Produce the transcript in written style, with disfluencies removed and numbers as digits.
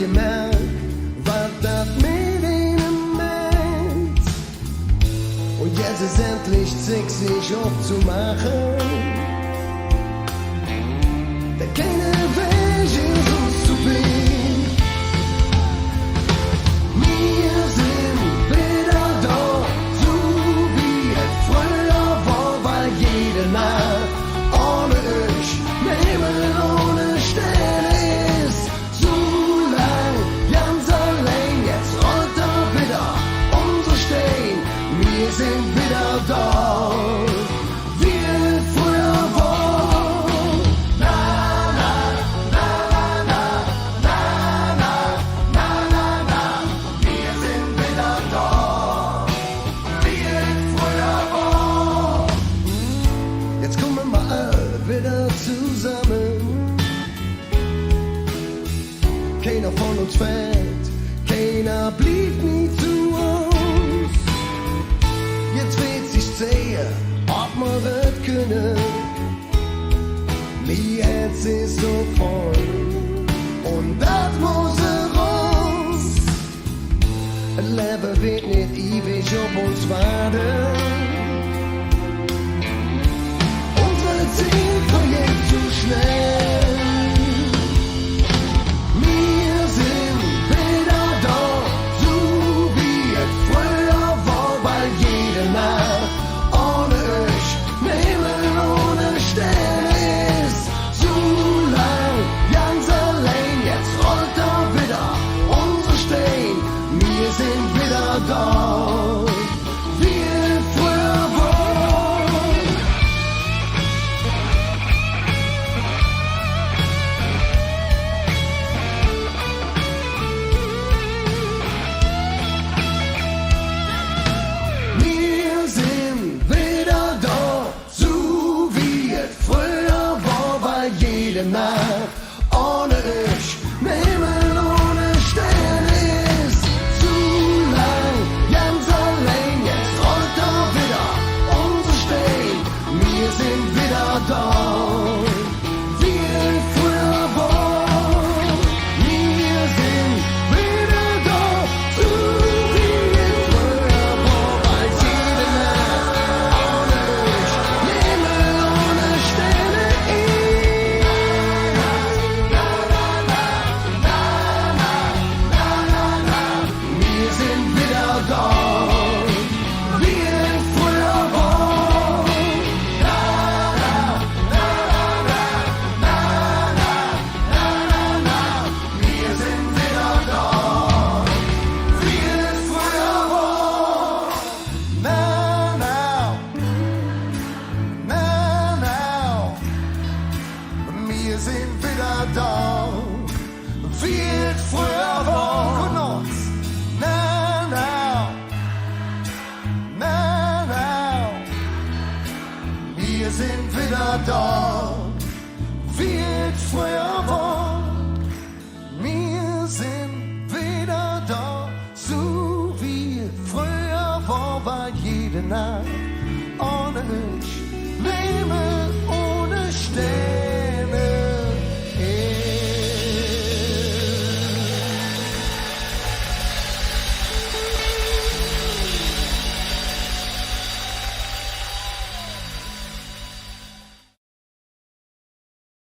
gemerkt, was das mit ihnen meint. Und jetzt ist endlich Zeit, sich aufzumachen. Denn keine Weg ist uns zu weh. Wir sind wieder da, so wie es früher war, weil jede Nacht ohne euch, Himmel ohne Sterne ist. So lang, ganz allein, jetzt rollt er wieder unsere Stein. Wir sind wieder da, wie es früher war. Na, na, na, na, na, na, na, na, na. Wir sind wieder da, wie es früher war. Jetzt kommen wir alle wieder zusammen. Keiner von uns fällt, keiner blieb nie zu uns. Jetzt wird sich sehen, ob wir es können. Mein Herz ist so voll und das muss raus. Ein Leben wird nicht ewig auf uns warten. Unsere Zeit vergeht zu schnell. Wir sind wieder da, so wie es früher war, weil jede Nacht ohne euch, Himmel ohne Sterne ist. So lang, ganz allein, jetzt rollt er wieder unsere Stein. Wir sind wieder da, wie es früher war. Wir sind wieder da, so wie es früher war, weil jede Nacht ohne euch, Himmel ohne Sterne ist. So lang, ganz allein, jetzt rollt er wieder unsere Stein. Wir sind wieder da, wie es früher war. Wir sind wieder da, so wie es früher war, weil jede Nacht ohne euch, Himmel ohne Sterne ist. Wir sind wieder da, wie es früher war. Wir sind wieder da, wie es früher war. Na, na, na, na. Wir sind wieder da, wie es früher war. Von uns. Na, na, na, na. Wir sind wieder da, wie es früher war. Wir sind wieder da, so wie es früher war, weil jede Nacht ohne euch, Himmel ohne Sterne.